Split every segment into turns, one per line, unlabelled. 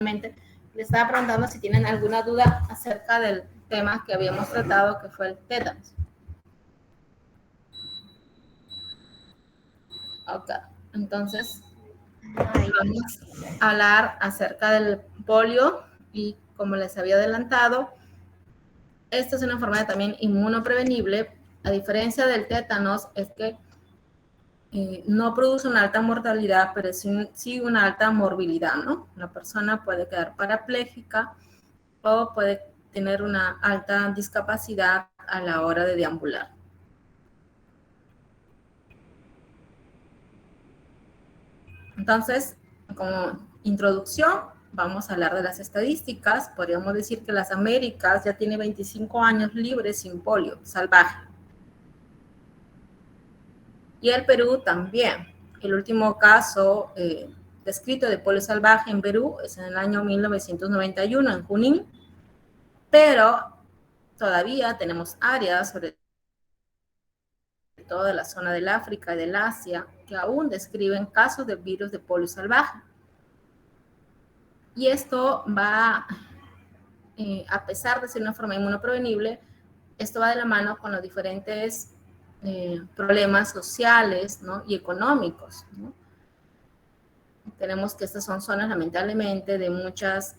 Le estaba preguntando si tienen alguna duda acerca del tema que habíamos tratado, que fue el tétanos. Ok, entonces vamos a hablar acerca del polio y como les había adelantado, esta es una enfermedad también inmunoprevenible. A diferencia del tétanos, es que no produce una alta mortalidad, pero sí una alta morbilidad, ¿no? La persona puede quedar parapléjica o puede tener una alta discapacidad a la hora de deambular. Entonces, como introducción, vamos a hablar de las estadísticas. Podríamos decir que las Américas ya tiene 25 años libres sin polio salvaje. Y el Perú también. El último caso descrito de polio salvaje en Perú es en el año 1991, en Junín, pero todavía tenemos áreas, sobre todo de la zona del África y del Asia, que aún describen casos de virus de polio salvaje. Y esto va, a pesar de ser una forma inmunoprevenible, esto va de la mano con los diferentes problemas sociales, ¿no? Y económicos, ¿no? Tenemos que estas son zonas, lamentablemente, de muchas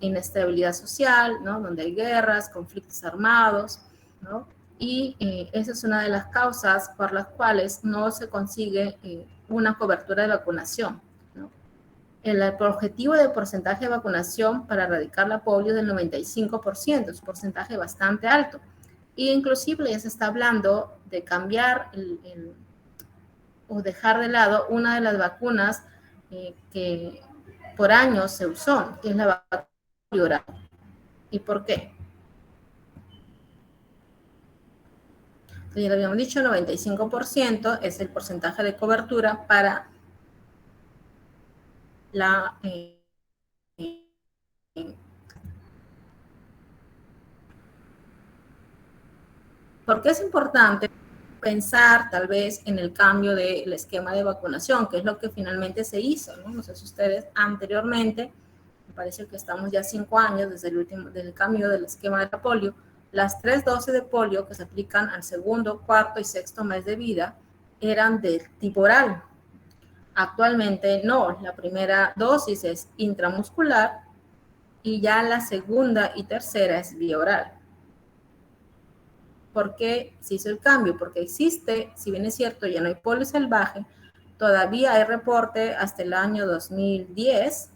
inestabilidad social, ¿no? Donde hay guerras, conflictos armados, ¿no? Y esa es una de las causas por las cuales no se consigue una cobertura de vacunación, ¿no? El objetivo de porcentaje de vacunación para erradicar la polio es del 95%, es un porcentaje bastante alto. Y inclusive ya se está hablando de cambiar o dejar de lado una de las vacunas que por años se usó, que es la vacuna oral. ¿Y por qué? Entonces, ya lo habíamos dicho, 95% es el porcentaje de cobertura para la ¿por qué es importante pensar tal vez en el cambio del esquema de vacunación, que es lo que finalmente se hizo, ¿no? No sé si ustedes anteriormente, me parece que estamos ya 5 años desde del cambio del esquema de la polio, las 3 dosis de polio que se aplican al segundo, cuarto y sexto mes de vida eran de tipo oral. Actualmente no, la primera dosis es intramuscular y ya la segunda y tercera es vía oral. ¿Por qué se hizo el cambio? Porque existe, si bien es cierto, ya no hay polio salvaje, todavía hay reporte hasta el año 2010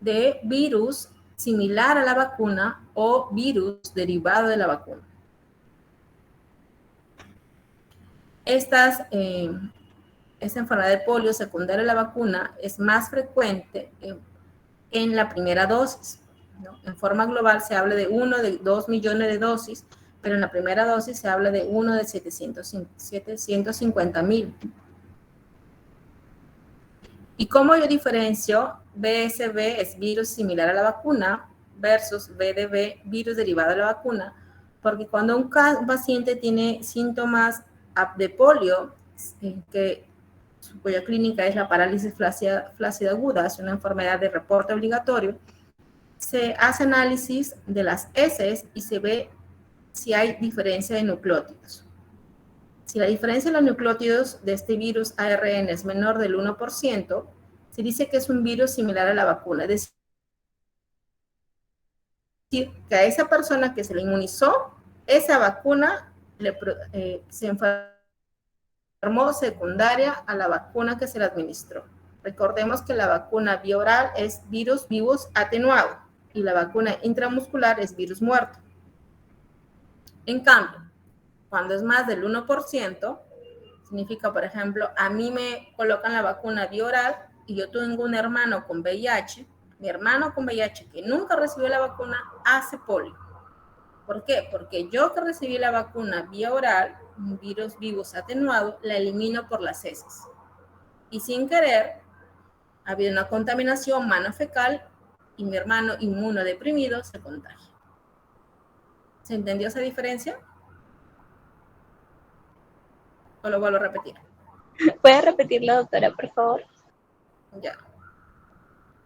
de virus similar a la vacuna o virus derivado de la vacuna. Esta enfermedad de polio secundaria a la vacuna es más frecuente en la primera dosis, ¿no? En forma global se habla de 1 de 2 millones de dosis, pero en la primera dosis se habla de 1 de 750,000. ¿Y cómo yo diferencio? BSV es virus similar a la vacuna versus VDV, virus derivado de la vacuna, porque cuando un paciente tiene síntomas de polio, cuya clínica es la parálisis flácida aguda, es una enfermedad de reporte obligatorio, se hace análisis de las heces y se ve si hay diferencia de nucleótidos. Si la diferencia de los nucleótidos de este virus ARN es menor del 1%, se dice que es un virus similar a la vacuna. Es decir, que a esa persona que se le inmunizó, esa vacuna se enfermó secundaria a la vacuna que se le administró. Recordemos que la vacuna vía oral es virus vivus atenuado y la vacuna intramuscular es virus muerto. En cambio, cuando es más del 1%, significa, por ejemplo, a mí me colocan la vacuna vía oral y yo tengo un hermano con VIH, mi hermano con VIH que nunca recibió la vacuna hace polio. ¿Por qué? Porque yo que recibí la vacuna vía oral, un virus vivus atenuado, la elimino por las heces. Y sin querer, ha habido una contaminación mano-fecal y mi hermano inmunodeprimido se contagia. ¿Se entendió esa diferencia? ¿O lo vuelvo a repetir?
¿Puede repetirlo, doctora, por favor?
Ya.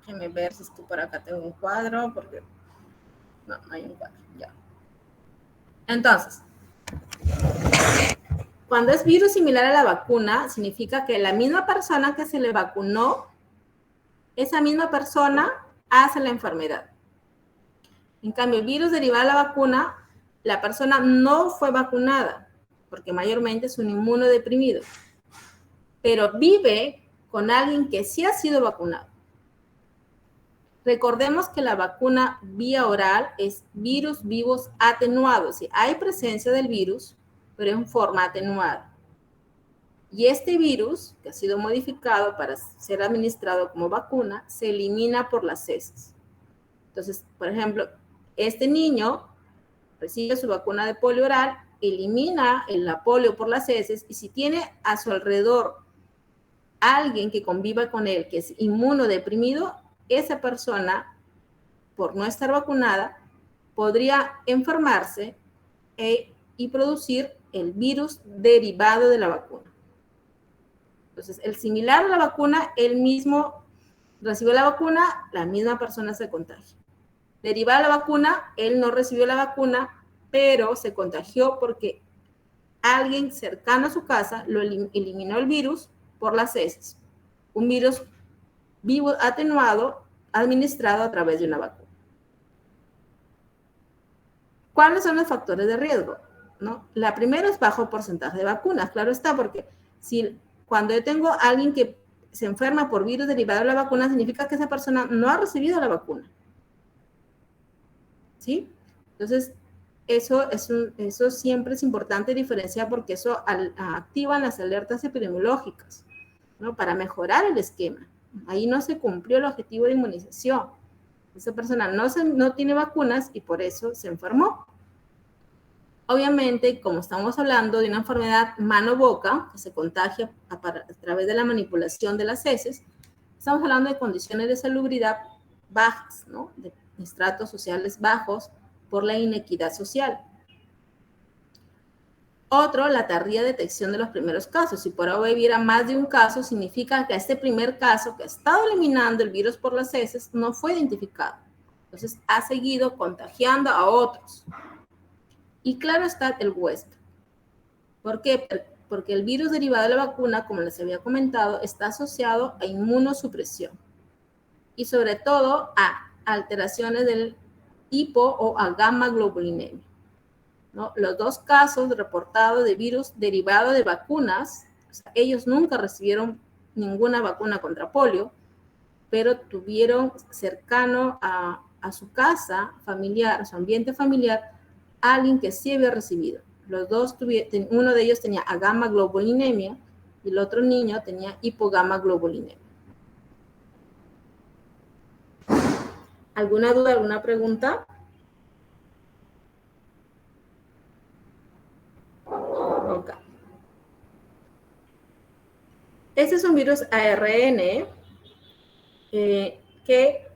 Déjenme ver si es que por acá tengo un cuadro, porque no hay un cuadro, ya. Entonces, cuando es virus similar a la vacuna, significa que la misma persona que se le vacunó, esa misma persona hace la enfermedad. En cambio, el virus derivado de la vacuna, la persona no fue vacunada, porque mayormente es un inmunodeprimido, pero vive con alguien que sí ha sido vacunado. Recordemos que la vacuna vía oral es virus vivos atenuados. ¿Sí? Hay presencia del virus, pero en forma atenuada. Y este virus, que ha sido modificado para ser administrado como vacuna, se elimina por las heces. Entonces, por ejemplo, este niño recibe su vacuna de polio oral, elimina la polio por las heces, y si tiene a su alrededor alguien que conviva con él, que es inmunodeprimido, esa persona, por no estar vacunada, podría enfermarse y producir el virus derivado de la vacuna. Entonces, el similar a la vacuna, él mismo recibió la vacuna, la misma persona se contagia. Derivada de la vacuna, él no recibió la vacuna, pero se contagió porque alguien cercano a su casa lo eliminó el virus por las heces. Un virus vivo atenuado administrado a través de una vacuna. ¿Cuáles son los factores de riesgo? ¿No? La primera es bajo porcentaje de vacunas, claro está, porque cuando yo tengo a alguien que se enferma por virus derivado de la vacuna, significa que esa persona no ha recibido la vacuna. ¿Sí? Entonces, eso siempre es importante diferenciar, porque eso activa las alertas epidemiológicas, ¿no? Para mejorar el esquema. Ahí no se cumplió el objetivo de inmunización. Esa persona no tiene vacunas y por eso se enfermó. Obviamente, como estamos hablando de una enfermedad mano-boca, que se contagia a través de la manipulación de las heces, estamos hablando de condiciones de salubridad bajas, ¿no? De estratos sociales bajos por la inequidad social. Otro, la tardía detección de los primeros casos. Si por ahora hubiera más de un caso, significa que este primer caso que ha estado eliminando el virus por las heces no fue identificado. Entonces, ha seguido contagiando a otros. Y claro está el huésped. ¿Por qué? Porque el virus derivado de la vacuna, como les había comentado, está asociado a inmunosupresión y sobre todo a alteraciones del hipo o a gamma globulinemia, ¿no? Los dos casos reportados de virus derivado de vacunas, o sea, ellos nunca recibieron ninguna vacuna contra polio, pero tuvieron cercano a su casa familiar, a su ambiente familiar, alguien que sí había recibido. Los dos uno de ellos tenía gamma globulinemia y el otro niño tenía hipogamma globulinemia. ¿Alguna duda, alguna pregunta? Ok. Este es un virus ARN que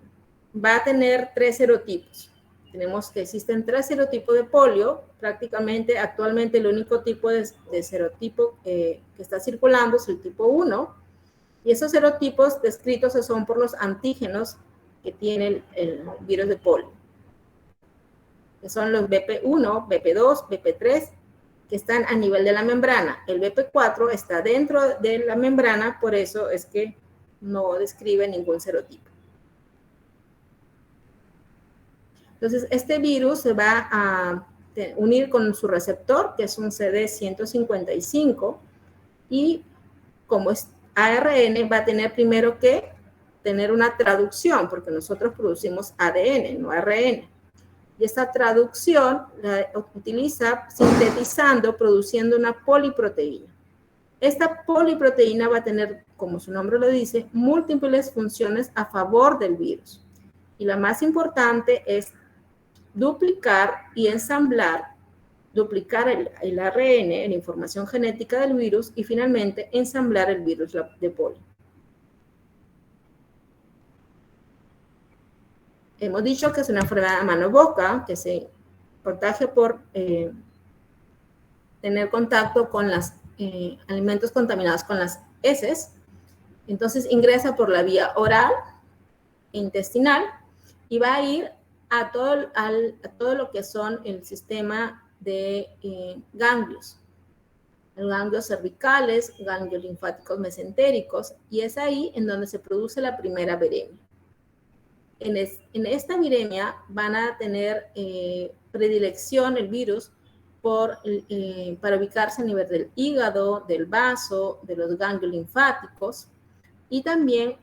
va a tener 3 serotipos. Tenemos que existen 3 serotipos de polio. Prácticamente actualmente el único tipo de serotipo que está circulando es el tipo 1. Y esos serotipos descritos son por los antígenos que tiene el virus de polio, que son los BP1, BP2, BP3, que están a nivel de la membrana. El BP4 está dentro de la membrana, por eso es que no describe ningún serotipo. Entonces, este virus se va a unir con su receptor, que es un CD155, y como es ARN, va a tener primero que tener una traducción, porque nosotros producimos ADN, no ARN. Y esta traducción la utiliza sintetizando, produciendo una poliproteína. Esta poliproteína va a tener, como su nombre lo dice, múltiples funciones a favor del virus. Y la más importante es duplicar y ensamblar, duplicar el ARN, la información genética del virus, y finalmente ensamblar el virus de polio. Hemos dicho que es una enfermedad mano-boca, que se contagia por tener contacto con los alimentos contaminados con las heces. Entonces ingresa por la vía oral, intestinal y va a ir a todo lo que son el sistema de ganglios, los ganglios cervicales, ganglios linfáticos mesentéricos, y es ahí en donde se produce la primera viremia. En esta viremia van a tener predilección el virus para ubicarse a nivel del hígado, del vaso, de los ganglios linfáticos, y también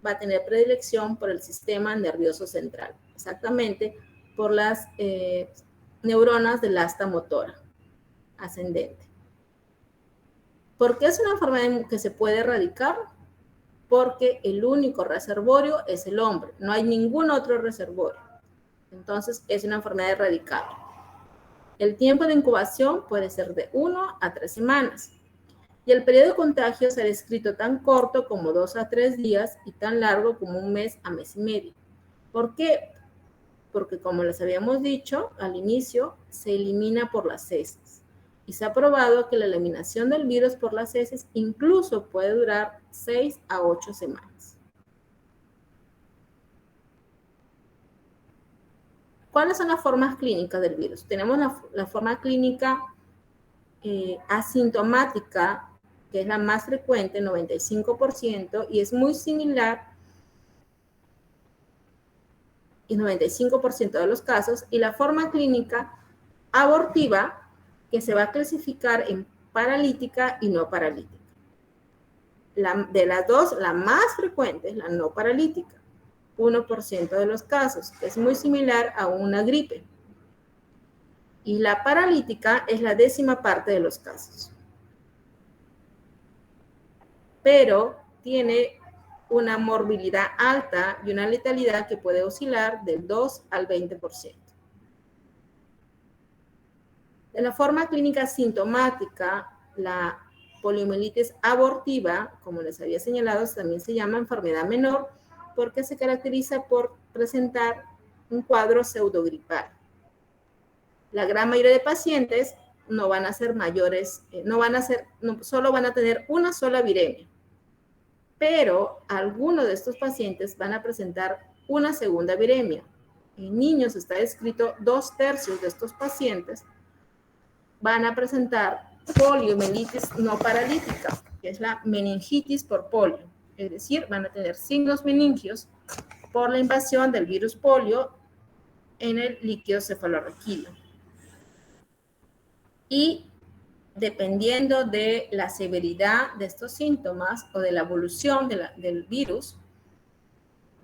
va a tener predilección por el sistema nervioso central, exactamente por las neuronas del asta motora ascendente. ¿Por qué es una enfermedad que se puede erradicar? Porque el único reservorio es el hombre, no hay ningún otro reservorio. Entonces es una enfermedad erradicable. El tiempo de incubación puede ser de 1 a 3 semanas. Y el periodo de contagio se ha descrito tan corto como 2 a 3 días y tan largo como 1 mes a mes y medio. ¿Por qué? Porque como les habíamos dicho al inicio, se elimina por las heces. Y se ha probado que la eliminación del virus por las heces incluso puede durar 6 a 8 semanas. ¿Cuáles son las formas clínicas del virus? Tenemos la forma clínica asintomática, que es la más frecuente, 95%, y es muy similar en 95% de los casos, y la forma clínica abortiva, que se va a clasificar en paralítica y no paralítica. De las dos, la más frecuente es la no paralítica, 1% de los casos, que es muy similar a una gripe. Y la paralítica es la 10ª parte de los casos. Pero tiene una morbilidad alta y una letalidad que puede oscilar del 2 al 20%. De la forma clínica sintomática, la poliomielitis abortiva, como les había señalado, también se llama enfermedad menor porque se caracteriza por presentar un cuadro pseudogripal. La gran mayoría de pacientes no van a ser mayores, solo van a tener una sola viremia, pero algunos de estos pacientes van a presentar una segunda viremia. En niños está descrito 2/3 de estos pacientes van a presentar poliomielitis no paralítica, que es la meningitis por polio. Es decir, van a tener signos meningios por la invasión del virus polio en el líquido cefalorraquídeo. Y dependiendo de la severidad de estos síntomas o de la evolución del virus,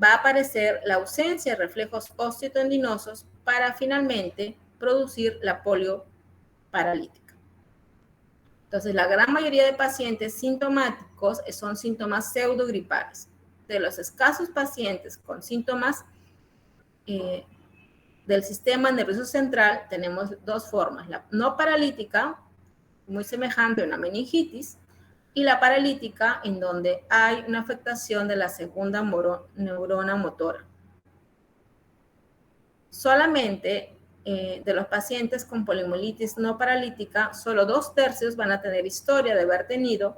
va a aparecer la ausencia de reflejos osteotendinosos para finalmente producir la polio paralítica. Entonces, la gran mayoría de pacientes sintomáticos son síntomas pseudogripales. De los escasos pacientes con síntomas del sistema nervioso central, tenemos dos formas. La no paralítica, muy semejante a una meningitis, y la paralítica, en donde hay una afectación de la segunda neurona motora. Solamente de los pacientes con poliomielitis no paralítica, solo 2/3 van a tener historia de haber tenido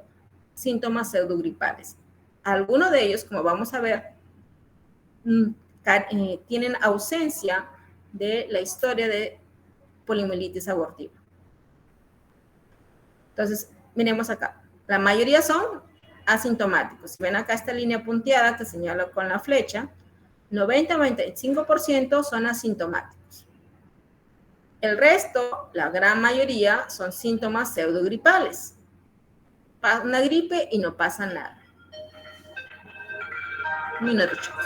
síntomas pseudogripales. Algunos de ellos, como vamos a ver, tienen ausencia de la historia de poliomielitis abortiva. Entonces, miremos acá. La mayoría son asintomáticos. Si ven acá esta línea punteada que señalo con la flecha, 90-95% son asintomáticos. El resto, la gran mayoría, son síntomas pseudogripales. Pasa una gripe y no pasa nada. Un minuto, chicos.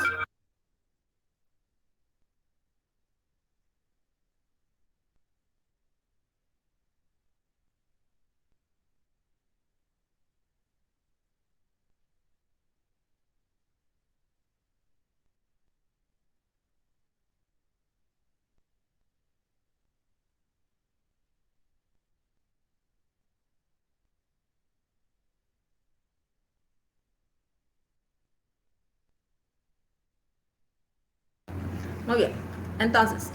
Muy bien. Entonces,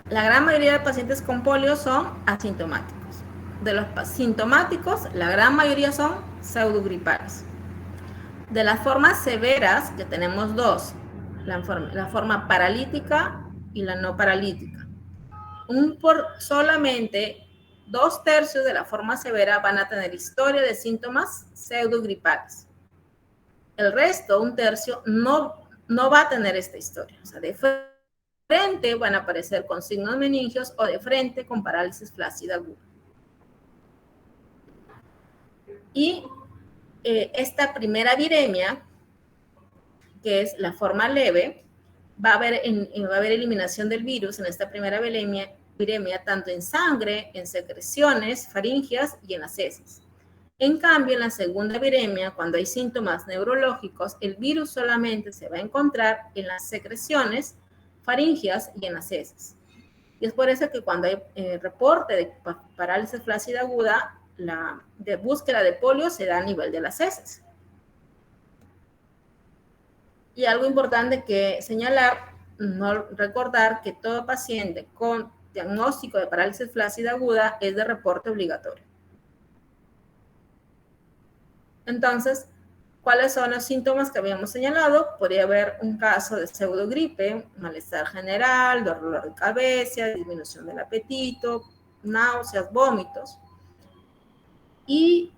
la gran mayoría de pacientes con polio son asintomáticos. De los sintomáticos, la gran mayoría son pseudogripales. De las formas severas, que tenemos dos, la forma paralítica y la no paralítica. Solamente 2/3 de la forma severa van a tener historia de síntomas pseudogripales. El resto, 1/3, no va a tener esta historia. O sea, de frente van a aparecer con signos meningios o de frente con parálisis flácida aguda. Y esta primera viremia, que es la forma leve, va a haber eliminación del virus en esta primera viremia tanto en sangre, en secreciones faringias y en las heces. En cambio, en la segunda viremia, cuando hay síntomas neurológicos, el virus solamente se va a encontrar en las secreciones faringias y en las heces. Y es por eso que cuando hay reporte de parálisis flácida aguda, la de búsqueda de polio se da a nivel de las heces. Y algo importante que señalar, no recordar que todo paciente con diagnóstico de parálisis flácida aguda es de reporte obligatorio. Entonces, ¿cuáles son los síntomas que habíamos señalado? Podría haber un caso de pseudogripe, malestar general, dolor de cabeza, disminución del apetito, náuseas, vómitos. Y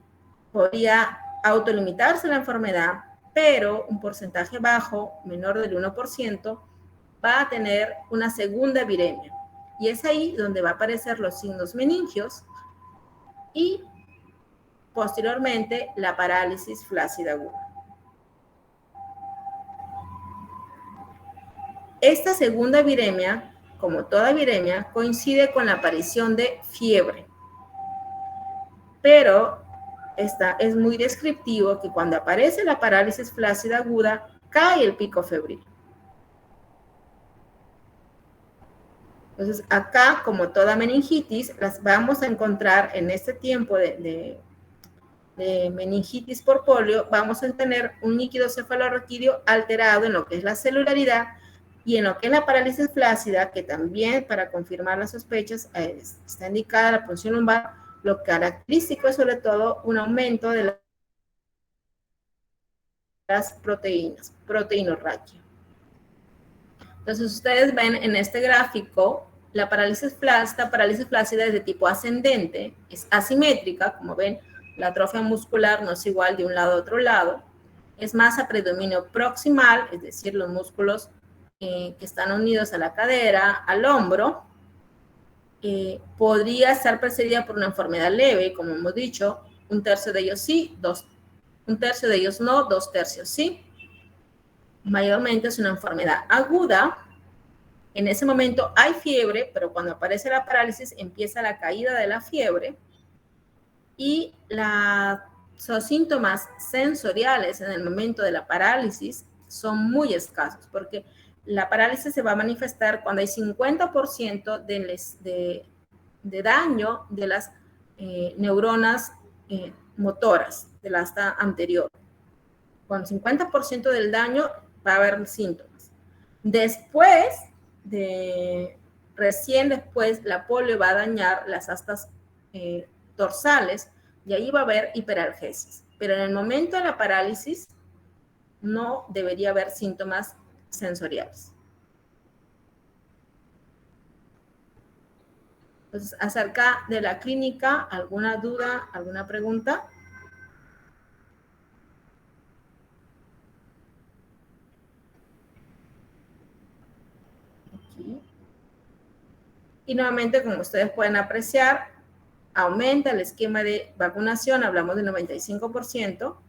podría autolimitarse la enfermedad, pero un porcentaje bajo, menor del 1%, va a tener una segunda viremia. Y es ahí donde va a aparecer los signos meningios y posteriormente la parálisis flácida aguda. Esta segunda viremia, como toda viremia, coincide con la aparición de fiebre. Pero es muy descriptivo que cuando aparece la parálisis flácida aguda, cae el pico febril. Entonces, acá, como toda meningitis, las vamos a encontrar en este tiempo de meningitis por polio, vamos a tener un líquido cefalorraquídeo alterado en lo que es la celularidad y en lo que es la parálisis flácida, que también para confirmar las sospechas está indicada la punción lumbar. Lo característico es sobre todo un aumento de las proteínas, proteinorraquia. Entonces ustedes ven en este gráfico la parálisis flácida es de tipo ascendente, es asimétrica, como ven, la atrofia muscular no es igual de un lado a otro lado, es más a predominio proximal, es decir, los músculos que están unidos a la cadera, al hombro, podría estar precedida por una enfermedad leve, como hemos dicho, 1/3 de ellos sí, 1/3 de ellos no, 2/3 sí. Mayormente es una enfermedad aguda. En ese momento hay fiebre, pero cuando aparece la parálisis empieza la caída de la fiebre y los síntomas sensoriales en el momento de la parálisis son muy escasos, porque la parálisis se va a manifestar cuando hay 50% de daño de las neuronas motoras del asta anterior. Con 50% del daño va a haber síntomas. Recién después, la polio va a dañar las astas dorsales y ahí va a haber hiperalgesis. Pero en el momento de la parálisis no debería haber síntomas sensoriales. Entonces, acerca de la clínica, ¿alguna duda, alguna pregunta? Aquí. Y nuevamente, como ustedes pueden apreciar, aumenta el esquema de vacunación, hablamos del 95%,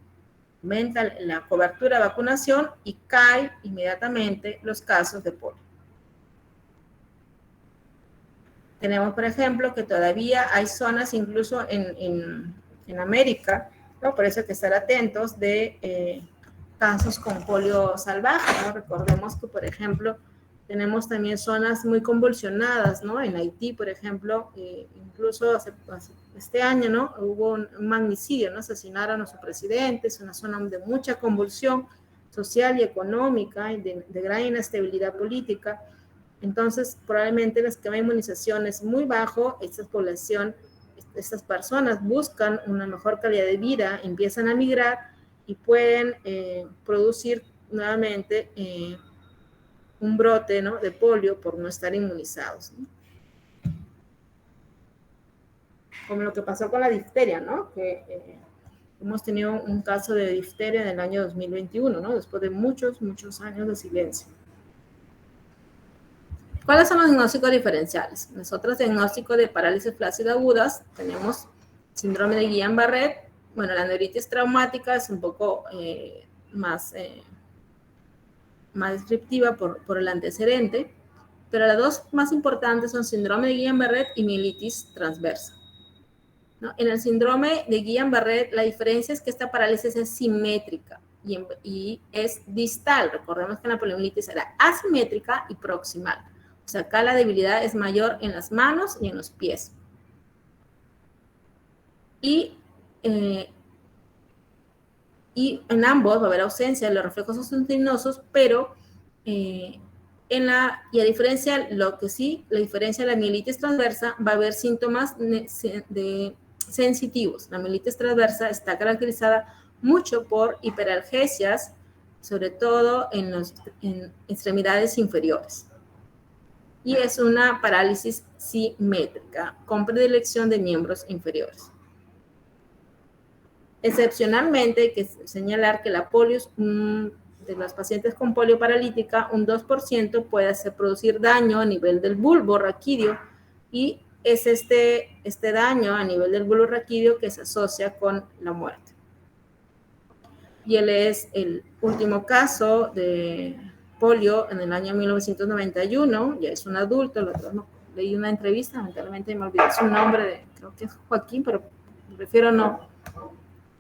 aumenta la cobertura de vacunación y cae inmediatamente los casos de polio. Tenemos, por ejemplo, que todavía hay zonas, incluso en América, ¿no? Por eso hay que estar atentos de casos con polio salvaje, ¿no? Recordemos que, por ejemplo, tenemos también zonas muy convulsionadas, ¿no? En Haití, por ejemplo, incluso este año, ¿no? Hubo un magnicidio, ¿no? Asesinaron a su presidente, es una zona de mucha convulsión social y económica, y de gran inestabilidad política. Entonces, probablemente el esquema de inmunización es muy bajo, estas personas buscan una mejor calidad de vida, empiezan a migrar y pueden producir nuevamente un brote, ¿no?, de polio por no estar inmunizados, ¿no? Como lo que pasó con la difteria, ¿no? Que hemos tenido un caso de difteria en el año 2021, ¿no? Después de muchos años de silencio. ¿Cuáles son los diagnósticos diferenciales? Nosotros, diagnóstico de parálisis flácida agudas, tenemos síndrome de Guillain-Barré. Bueno, la neuritis traumática es un poco más descriptiva por el antecedente, pero las dos más importantes son síndrome de Guillain-Barré y mielitis transversa, ¿no? En el síndrome de Guillain-Barré, la diferencia es que esta parálisis es simétrica y es distal. Recordemos que en la poliomielitis era asimétrica y proximal. O sea, acá la debilidad es mayor en las manos y en los pies. Y en ambos va a haber ausencia de los reflejos osteotendinosos, pero y a diferencia, lo que sí, la diferencia de la mielitis transversa, va a haber síntomas sensitivos. La mielitis transversa está caracterizada mucho por hiperalgesias, sobre todo en extremidades inferiores. Y es una parálisis simétrica, con predilección de miembros inferiores. Excepcionalmente, hay que señalar que la polio, de los pacientes con polio paralítica, un 2% puede producir daño a nivel del bulbo raquídeo, y es este daño a nivel del bulbo raquídeo que se asocia con la muerte. Y él es el último caso de polio en el año 1991, ya es un adulto. Lo otro, no, leí una entrevista, lamentablemente me olvidé su nombre, creo que es Joaquín, pero prefiero no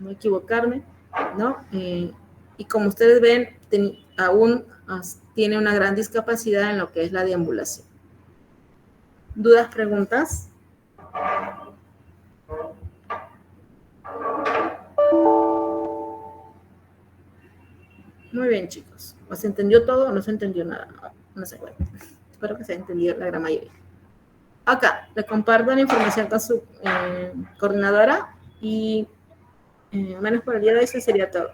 equivocarme, ¿no? Y como ustedes ven, aún tiene una gran discapacidad en lo que es la deambulación. ¿Dudas, preguntas? Muy bien, chicos. ¿O se entendió todo o no se entendió nada? No sé cuál. Espero que se haya entendido la gran mayoría. Acá, le comparto la información con su coordinadora y menos por el día de hoy, eso sería todo.